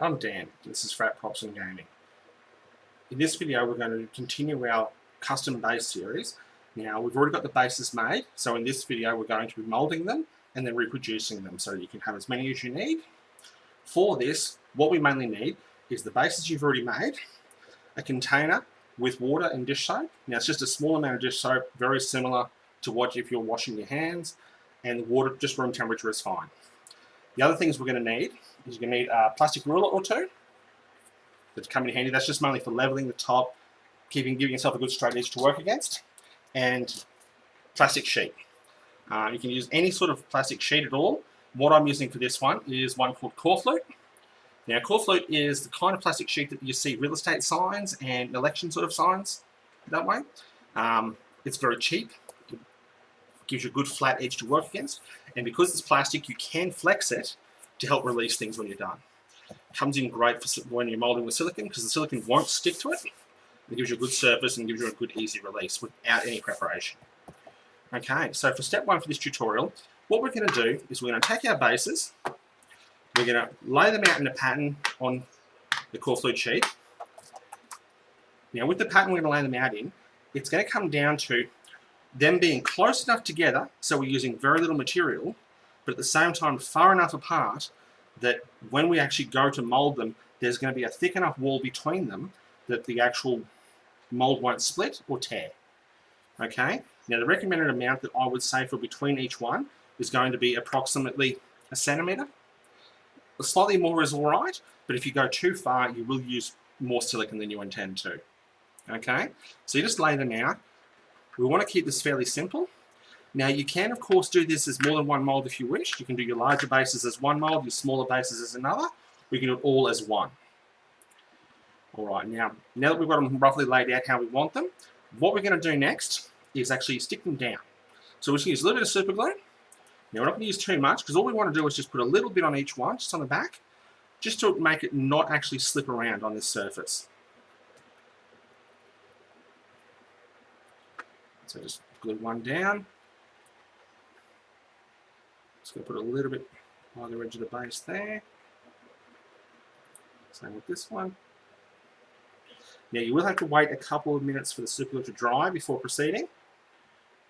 I'm Dan. This is Frat Props and Gaming. In this video, we're going to continue our custom base series. Now, we've already got the bases made, so in this video, we're going to be molding them and then reproducing them so you can have as many as you need. For this, what we mainly need is the bases you've already made, a container with water and dish soap. Now, it's just a small amount of dish soap, very similar to what if you're washing your hands, and the water, just room temperature, is fine. The other things we're going to need is you're going to need a plastic ruler or two that's come in handy. That's just mainly for leveling the top, giving yourself a good straight edge to work against, and plastic sheet. You can use any sort of plastic sheet at all. What I'm using for this one is one called Corflute. Now, Corflute is the kind of plastic sheet that you see real estate signs and election sort of signs that way. It's very cheap. It gives you a good flat edge to work against. And because it's plastic, you can flex it to help release things when you're done. It comes in great for when you're molding with silicone because the silicone won't stick to it. It gives you a good surface and gives you a good easy release without any preparation. Okay, so for step one for this tutorial, what we're going to do is we're going to take our bases, we're going to lay them out in a pattern on the Corflute sheet. Now with the pattern we're going to lay them out in, it's going to come down to them being close enough together, so we're using very little material, but at the same time far enough apart that when we actually go to mold them, there's going to be a thick enough wall between them that the actual mold won't split or tear. Okay, now the recommended amount that I would say for between each one is going to be approximately 1 centimetre. Slightly more is alright, but if you go too far, you will use more silicone than you intend to. Okay, so you just lay them out. We want to keep this fairly simple. Now you can of course do this as more than one mold if you wish. You can do your larger bases as one mold, your smaller bases as another. We can do it all as one. Alright, now that we've got them roughly laid out how we want them, what we're going to do next is actually stick them down. So we're just going to use a little bit of super glue. Now we're not going to use too much because all we want to do is just put a little bit on each one, just on the back, just to make it not actually slip around on this surface. So just glue one down. Just going to put a little bit on the edge of the base there. Same with this one. Now you will have to wait a couple of minutes for the super glue to dry before proceeding,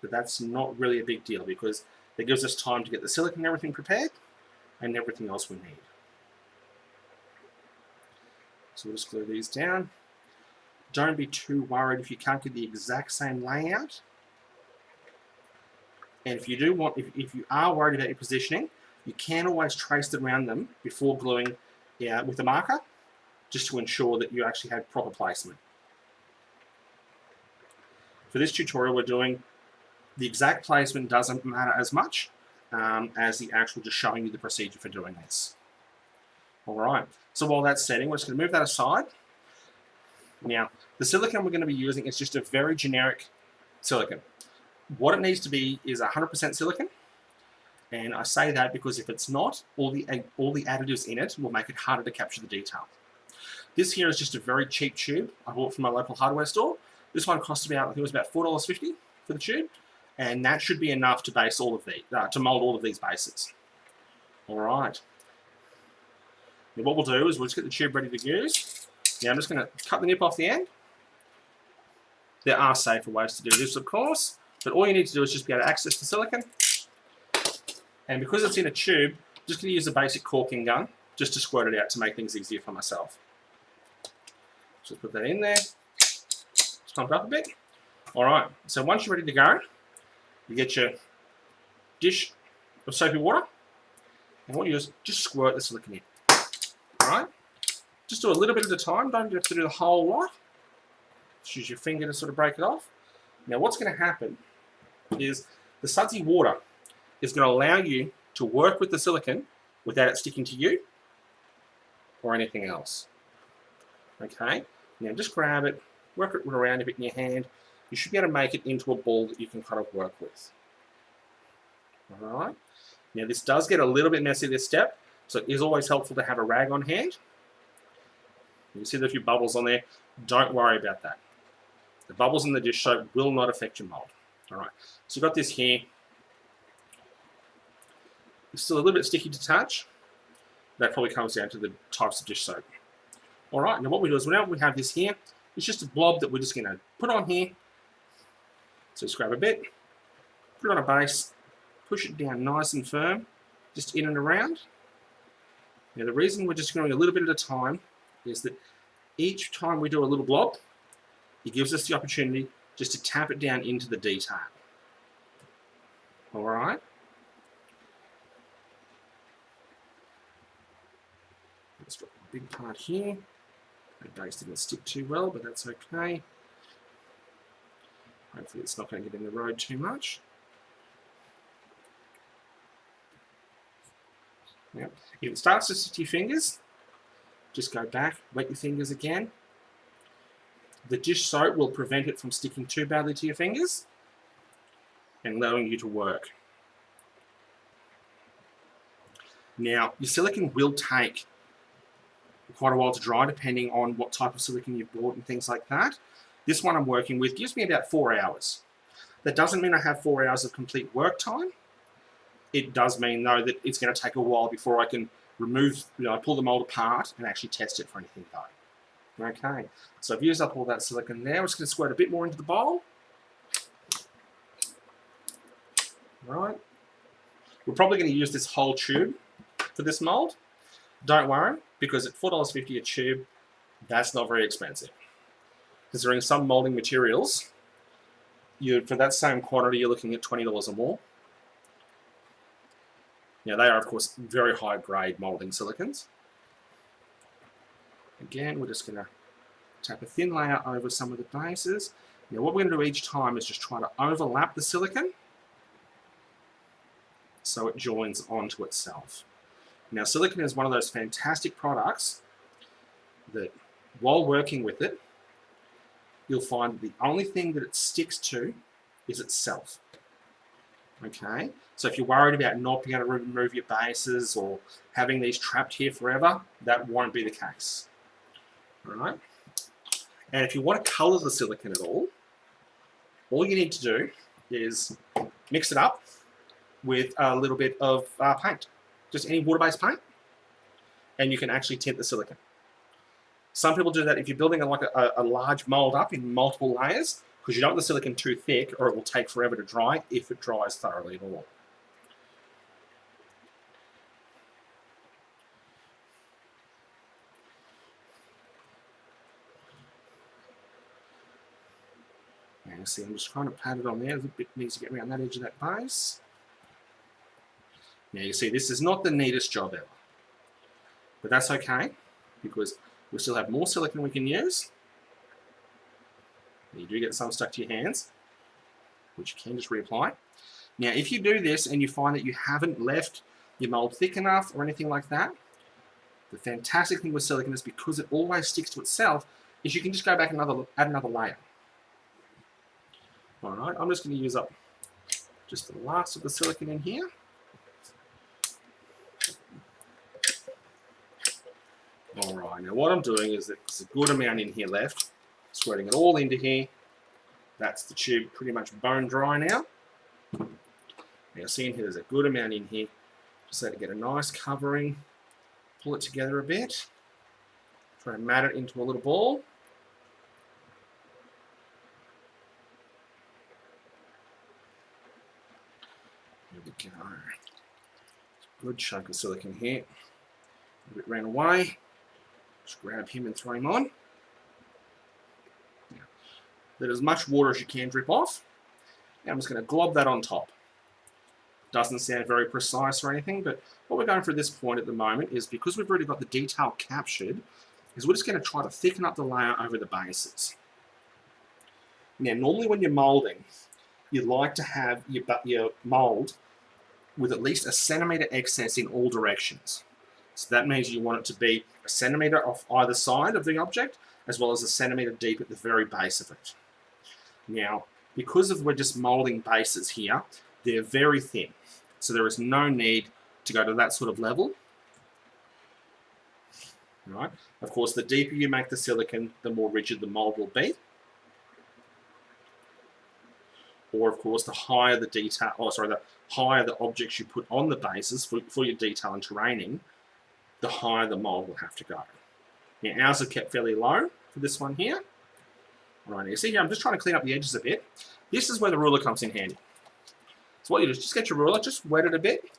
but that's not really a big deal because it gives us time to get the silicone and everything prepared and everything else we need. So we'll just glue these down. Don't be too worried if you can't get the exact same layout. And if you do want, if you are worried about your positioning, you can always trace around them before gluing with a marker, just to ensure that you actually have proper placement. For this tutorial, we're doing the exact placement doesn't matter as much as the actual just showing you the procedure for doing this. All right. So while that's setting, we're just going to move that aside. Now, the silicone we're going to be using is just a very generic silicone. What it needs to be is 100% silicone, and I say that because if it's not, all the additives in it will make it harder to capture the detail. This here is just a very cheap tube I bought from my local hardware store. This one cost about, I think it was about $4.50 for the tube, and that should be enough to base all of these, to mold all of these bases. All right. Now what we'll do is we'll just get the tube ready to use. Now I'm just going to cut the nip off the end. There are safer ways to do this, of course. But all you need to do is just be able to access the silicone. And because it's in a tube, I'm just going to use a basic corking gun just to squirt it out to make things easier for myself. Just put that in there. Just pump it up a bit. Alright, so once you're ready to go, you get your dish of soapy water. And what you do is just squirt the silicone in. Alright? Just do a little bit at a time. Don't have to do the whole lot. Just use your finger to sort of break it off. Now what's going to happen is the sudsy water is going to allow you to work with the silicone without it sticking to you or anything else. Okay, now just grab it, work it around a bit in your hand. You should be able to make it into a ball that you can kind of work with. Alright, now this does get a little bit messy this step, so it is always helpful to have a rag on hand. You can see there are a few bubbles on there. Don't worry about that. The bubbles in the dish soap will not affect your mold. Alright, so you've got this here. It's still a little bit sticky to touch. That probably comes down to the types of dish soap. All right, now what we do is whenever we have this here, it's just a blob that we're just going to put on here. So just grab a bit, put it on a base, push it down nice and firm, just in and around. Now the reason we're just going a little bit at a time is that each time we do a little blob, it gives us the opportunity just to tap it down into the detail. All right. Let's drop a big part here. The base didn't stick too well, but that's okay. Hopefully it's not going to get in the road too much. Now, if it starts to stick to your fingers, just go back, wet your fingers again. The dish soap will prevent it from sticking too badly to your fingers and allowing you to work. Now, your silicone will take quite a while to dry, depending on what type of silicone you've bought and things like that. This one I'm working with gives me about 4 hours. That doesn't mean I have 4 hours of complete work time. It does mean, though, that it's going to take a while before I can remove, pull the mold apart and actually test it for anything, though. Okay, so I've used up all that silicone there. I'm just going to squirt a bit more into the bowl. Right. We're probably going to use this whole tube for this mold. Don't worry, because at $4.50 a tube, that's not very expensive. Considering some molding materials, for that same quantity, you're looking at $20 or more. Now, they are, of course, very high-grade molding silicones. Again, we're just going to tap a thin layer over some of the bases. Now, what we're going to do each time is just try to overlap the silicone so it joins onto itself. Now, silicone is one of those fantastic products that, while working with it, you'll find the only thing that it sticks to is itself. Okay, so if you're worried about not being able to remove your bases or having these trapped here forever, that won't be the case. All right, and if you want to color the silicone at all you need to do is mix it up with a little bit of paint, just any water-based paint, and you can actually tint the silicone. Some people do that if you're building a large mold up in multiple layers, because you don't want the silicone too thick or it will take forever to dry if it dries thoroughly at all. And you see, I'm just trying to pat it on there. A little bit needs to get around that edge of that base. Now you see, this is not the neatest job ever, but that's okay, because we still have more silicone we can use. You do get some stuck to your hands, which you can just reapply. Now, if you do this and you find that you haven't left your mold thick enough or anything like that, the fantastic thing with silicone is because it always sticks to itself, is you can just go back and add another layer. All right, I'm just going to use up just the last of the silicone in here. All right, now what I'm doing is there's a good amount in here left. Squirting it all into here. That's the tube pretty much bone dry now. Now see in here there's a good amount in here. Just so to get a nice covering. Pull it together a bit. Try and mat it into a little ball. There we go. Good chunk of silicone here. A bit ran away. Just grab him and throw him on. Let as much water as you can drip off. Now I'm just going to glob that on top. Doesn't sound very precise or anything, but what we're going for at this point at the moment is, because we've already got the detail captured, is we're just going to try to thicken up the layer over the bases. Now, normally when you're molding, you like to have your mold with at least a centimetre excess in all directions. So that means you want it to be a centimetre off either side of the object, as well as a centimetre deep at the very base of it. Now, because we're just moulding bases here, they're very thin, so there is no need to go to that sort of level. Right? Of course, the deeper you make the silicone, the more rigid the mould will be. Or, of course, the higher the detail, the higher the objects you put on the bases for your detail and terraining, the higher the mold will have to go. Now ours are kept fairly low for this one here. All right, you see here, I'm just trying to clean up the edges a bit. This is where the ruler comes in handy. So what you do is just get your ruler, just wet it a bit,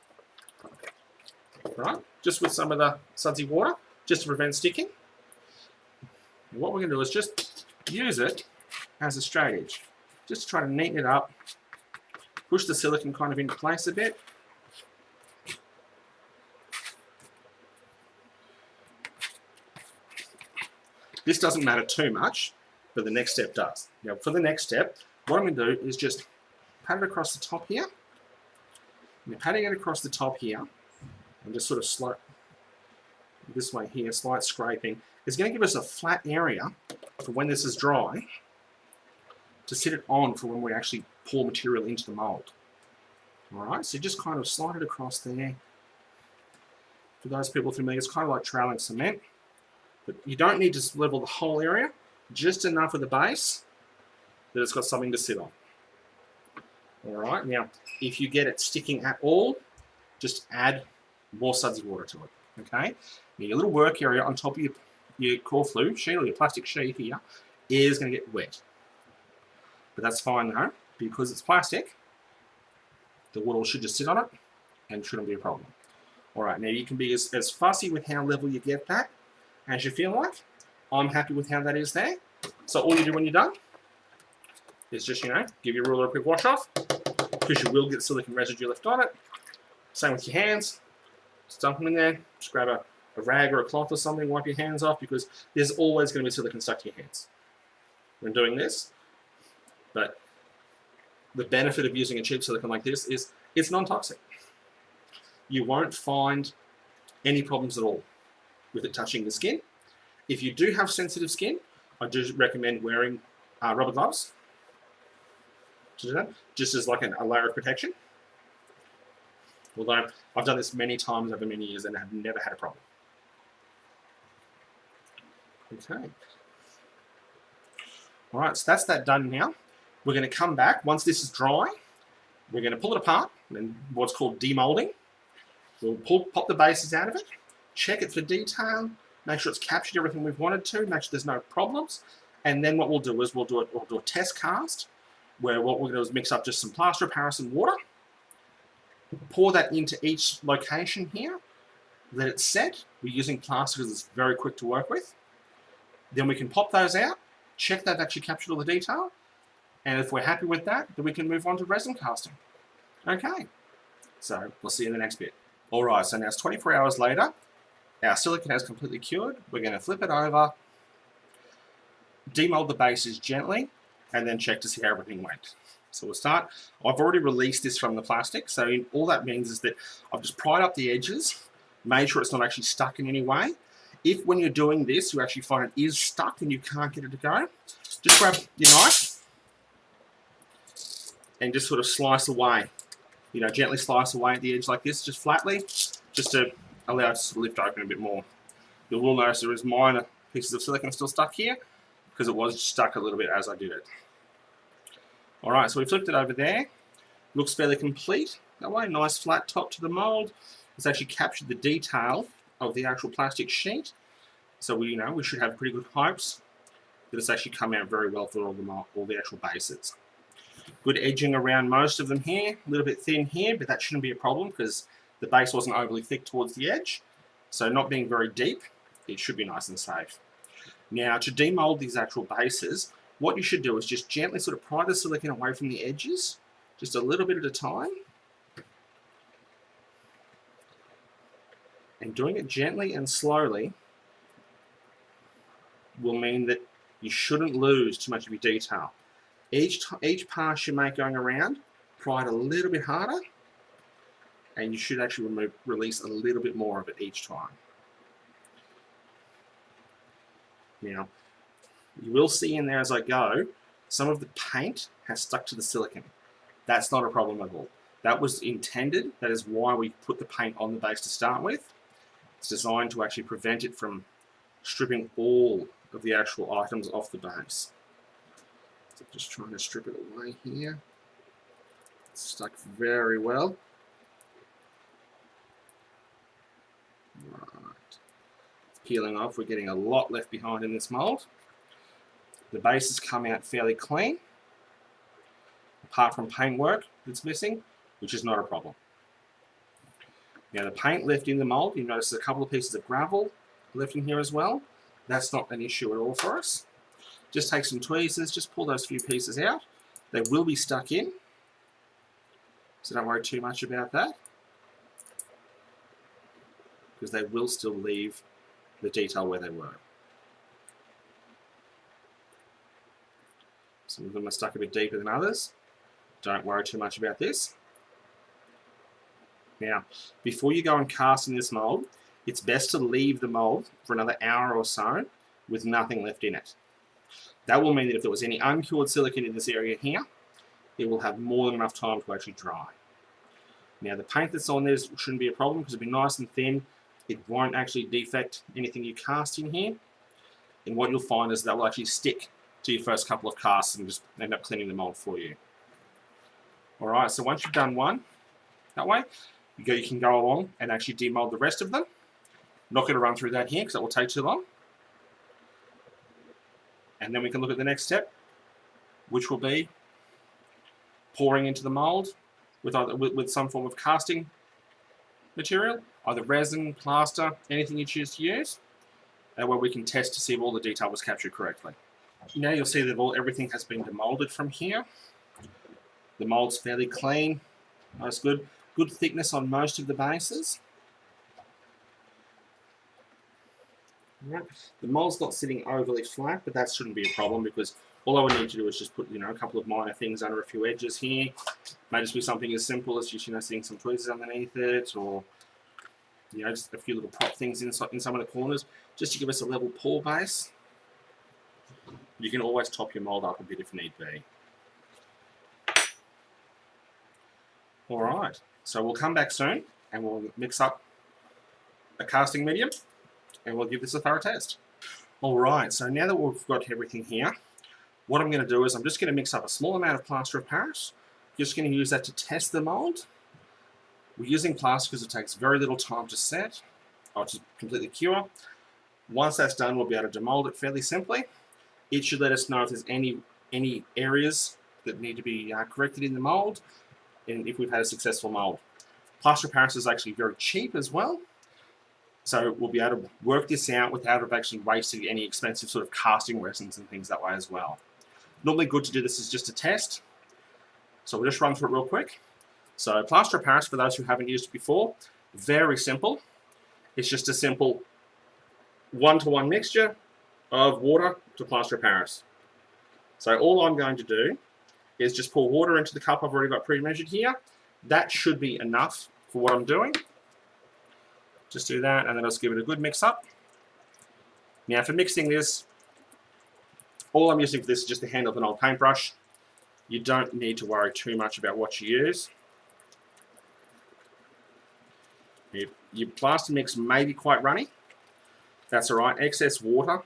right? Just with some of the sudsy water, just to prevent sticking. And what we're going to do is just use it as a straight edge. Just to try to neaten it up, push the silicone kind of into place a bit. This doesn't matter too much, but the next step does. Now, for the next step, what I'm going to do is just pat it across the top here. And patting it across the top here, and just sort of slight this way here, slight scraping, is going to give us a flat area for when this is dry to sit it on for when we actually pour material into the mold. Alright, so just kind of slide it across there. For those people familiar, it's kind of like troweling cement. But you don't need to level the whole area, just enough of the base that it's got something to sit on. Alright, now if you get it sticking at all, just add more sudsy water to it. Okay? Now your little work area on top of your core flue sheet or your plastic sheet here is going to get wet. But that's fine though, because it's plastic, the water should just sit on it and shouldn't be a problem. Alright, now you can be as fussy with how level you get that as you feel like. I'm happy with how that is there. So all you do when you're done is just, give your ruler a quick wash off, because you will get silicone residue left on it. Same with your hands. Just dump them in there. Just grab a rag or a cloth or something, wipe your hands off, because there's always going to be silicone stuck to your hands when doing this. But the benefit of using a cheap silicone like this is it's non-toxic. You won't find any problems at all with it touching the skin. If you do have sensitive skin, I do recommend wearing rubber gloves to do that, just as like a layer of protection. Although I've done this many times over many years and have never had a problem. Okay. All right, so that's that done now. We're going to come back. Once this is dry, we're going to pull it apart, and what's called demolding. We'll pop the bases out of it, check it for detail, make sure it's captured everything we've wanted to, make sure there's no problems, and then what we'll do is we'll do a test cast, where what we're going to do is mix up just some plaster of Paris and water, pour that into each location here, let it set. We're using plaster because it's very quick to work with. Then we can pop those out, check that I've actually captured all the detail, and if we're happy with that, then we can move on to resin casting. Okay, so we'll see you in the next bit. Alright, so now it's 24 hours later. Our silicone has completely cured. We're going to flip it over, demold the bases gently, and then check to see how everything went. So we'll start. I've already released this from the plastic, so all that means is that I've just pried up the edges, made sure it's not actually stuck in any way. If when you're doing this, you actually find it is stuck and you can't get it to go, just grab your knife and just sort of slice away. Gently slice away at the edge like this, just flatly, just to allow it to lift open a bit more. You will notice there is minor pieces of silicone still stuck here, because it was stuck a little bit as I did it. Alright, so we flipped it over there. Looks fairly complete. That way, nice flat top to the mold. It's actually captured the detail of the actual plastic sheet. So we should have pretty good hopes that it's actually come out very well for all the actual bases. Good edging around most of them here. A little bit thin here, but that shouldn't be a problem because the base wasn't overly thick towards the edge. So not being very deep, it should be nice and safe. Now, to demold these actual bases, what you should do is just gently sort of pry the silicone away from the edges, just a little bit at a time. And doing it gently and slowly will mean that you shouldn't lose too much of your detail. Each pass you make going around, pry it a little bit harder, and you should actually release a little bit more of it each time. Now, you will see in there as I go, some of the paint has stuck to the silicone. That's not a problem at all. That was intended. That is why we put the paint on the base to start with. It's designed to actually prevent it from stripping all of the actual items off the base. So just trying to strip it away here. It's stuck very well. Right. peeling off. We're getting a lot left behind in this mould. The base has come out fairly clean, apart from paintwork that's missing, which is not a problem. Now the paint left in the mould, you notice a couple of pieces of gravel left in here as well. That's not an issue at all for us. Just take some tweezers, just pull those few pieces out. They will be stuck in, so don't worry too much about that, because they will still leave the detail where they were. Some of them are stuck a bit deeper than others. Don't worry too much about this. Now, before you go and cast in this mould, it's best to leave the mould for another hour or so with nothing left in it. That will mean that if there was any uncured silicone in this area here, it will have more than enough time to actually dry. Now the paint that's on there shouldn't be a problem because it'll be nice and thin. It won't actually defect anything you cast in here. And what you'll find is that will actually stick to your first couple of casts and just end up cleaning the mold for you. Alright, so once you've done one, that way, you can go along and actually demold the rest of them. Not going to run through that here because that will take too long. And then we can look at the next step, which will be pouring into the mold with some form of casting material, either resin, plaster, anything you choose to use, and where we can test to see if all the detail was captured correctly. Now you'll see that everything has been demolded from here. The mold's fairly clean, nice, good thickness on most of the bases. The mold's not sitting overly flat, but that shouldn't be a problem because all I would need to do is just put, a couple of minor things under a few edges here. May just be something as simple as just, sitting some tweezers underneath it, or just a few little prop things in some of the corners, just to give us a level pour base. You can always top your mold up a bit if need be. All right, so we'll come back soon and we'll mix up a casting medium and we'll give this a thorough test. All right, so now that we've got everything here, what I'm going to do is I'm just going to mix up a small amount of plaster of Paris. Just going to use that to test the mold. We're using plaster because it takes very little time to set or to completely cure. Once that's done, we'll be able to demold it fairly simply. It should let us know if there's any areas that need to be corrected in the mold, and if we've had a successful mold. Plaster of Paris is actually very cheap as well, so we'll be able to work this out without actually wasting any expensive sort of casting resins and things that way as well. Normally good to do this is just a test, so we'll just run through it real quick. So plaster of Paris, for those who haven't used it before, very simple. It's just a simple 1-to-1 mixture of water to plaster of Paris. So all I'm going to do is just pour water into the cup I've already got pre-measured here. That should be enough for what I'm doing. Just do that, and then I'll just give it a good mix up. Now for mixing this, all I'm using for this is just the handle of an old paintbrush. You don't need to worry too much about what you use. Your plaster mix may be quite runny. That's alright, excess water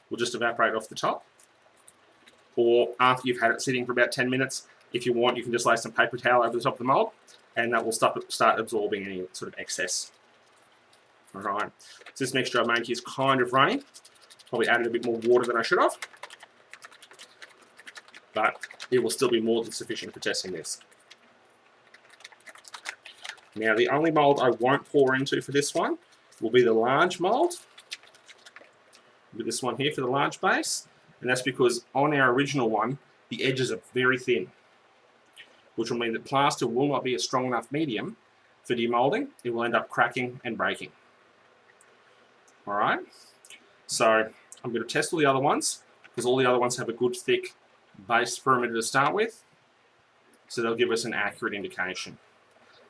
will just evaporate off the top. Or after you've had it sitting for about 10 minutes, if you want, you can just lay some paper towel over the top of the mold, and that will start absorbing any sort of excess. Alright, so this mixture I made here is kind of runny. Probably added a bit more water than I should have, but it will still be more than sufficient for testing this. Now the only mold I won't pour into for this one will be the large mold. With this one here for the large base, and that's because on our original one the edges are very thin, which will mean that plaster will not be a strong enough medium for demolding. It will end up cracking and breaking. Alright, so I'm going to test all the other ones because all the other ones have a good thick base perimeter to start with, so they'll give us an accurate indication.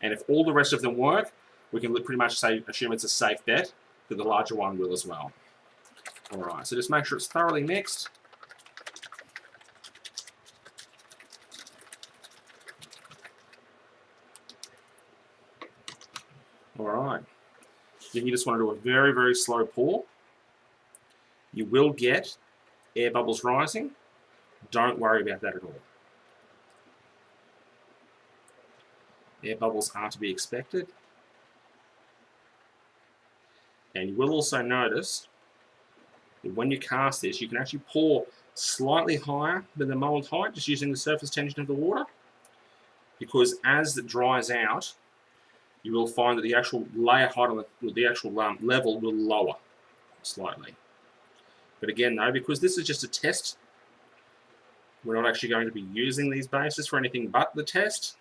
And if all the rest of them work, we can pretty much assume it's a safe bet that the larger one will as well. Alright, so just make sure it's thoroughly mixed. Alright, then you just want to do a very, very slow pour. You will get air bubbles rising. Don't worry about that at all. Air bubbles are to be expected. And you will also notice that when you cast this, you can actually pour slightly higher than the mold height, just using the surface tension of the water, because as it dries out, you will find that the actual layer height on the actual level will lower slightly. But again, though, because this is just a test, we're not actually going to be using these bases for anything but the test,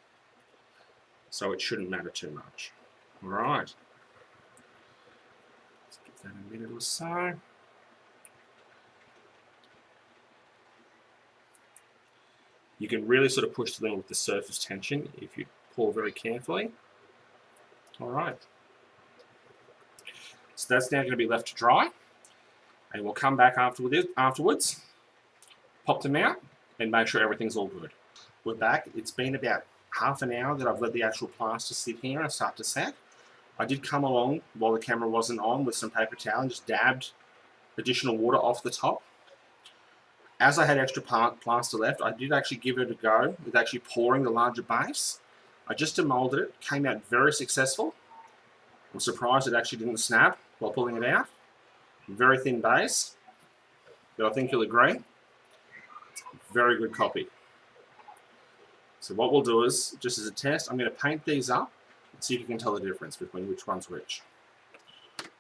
so it shouldn't matter too much. All right. Let's give that a minute or so. You can really sort of push them with the surface tension if you pour very carefully. All right. So that's now going to be left to dry. And we'll come back afterwards, pop them out, and make sure everything's all good. We're back. It's been about half an hour that I've let the actual plaster sit here and start to set. I did come along while the camera wasn't on with some paper towel and just dabbed additional water off the top. As I had extra plaster left, I did actually give it a go with actually pouring the larger base. I just demolded it, came out very successful. I'm surprised it actually didn't snap while pulling it out. Very thin base, but I think you'll agree, very good copy. So what we'll do is, just as a test, I'm going to paint these up and see if you can tell the difference between which one's which.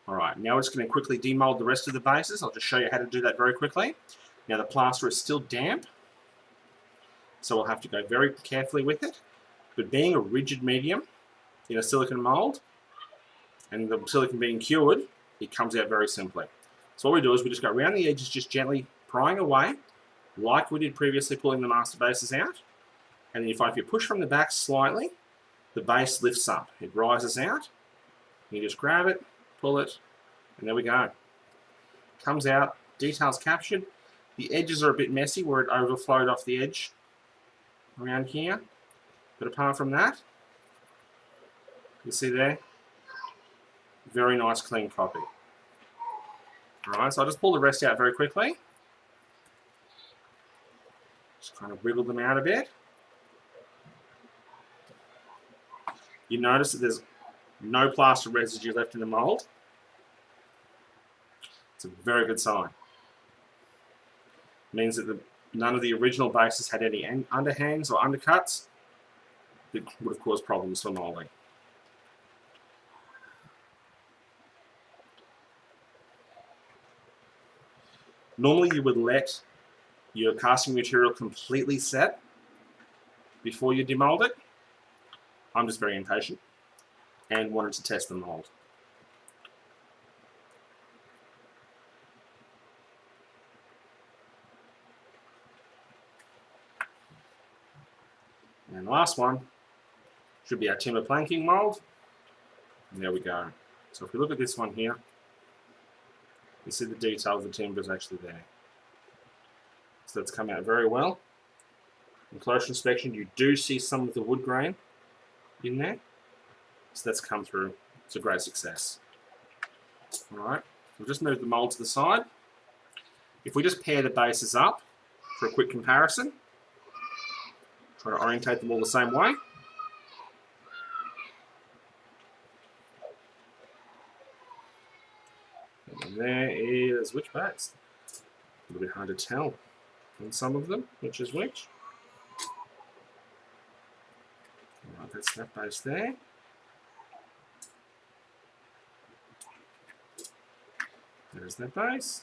All right, now we're just going to quickly demold the rest of the bases. I'll just show you how to do that very quickly. Now the plaster is still damp, so we'll have to go very carefully with it. But being a rigid medium in a silicone mold, and the silicone being cured, it comes out very simply. So what we do is we just go around the edges, just gently prying away, like we did previously pulling the master bases out. And then if you push from the back slightly, the base lifts up. It rises out. You just grab it, pull it, and there we go. Comes out, details captured. The edges are a bit messy where it overflowed off the edge around here. But apart from that, you see there, very nice clean copy. Alright, so I'll just pull the rest out very quickly. Just kind of wiggle them out a bit. You notice that there's no plaster residue left in the mold. It's a very good sign. It means that none of the original bases had any underhangs or undercuts that would have caused problems for molding. Normally you would let your casting material completely set before you demold it. I'm just very impatient and wanted to test the mold. And the last one should be our timber planking mold. And there we go. So if we look at this one here, you see the detail of the timber is actually there. So that's come out very well. In close inspection, you do see some of the wood grain in there. So that's come through. It's a great success. Alright, we'll just move the mold to the side. If we just pair the bases up for a quick comparison, try to orientate them all the same way. And there is which base? A little bit hard to tell on some of them, which is which. Alright, that's that base there. There's that base.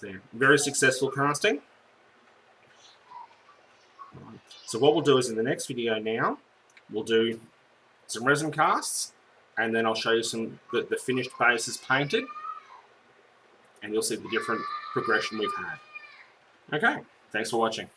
There. Very successful casting. So what we'll do is in the next video now, we'll do some resin casts, and then I'll show you the finished bases painted, and you'll see the different progression we've had. Okay, thanks for watching.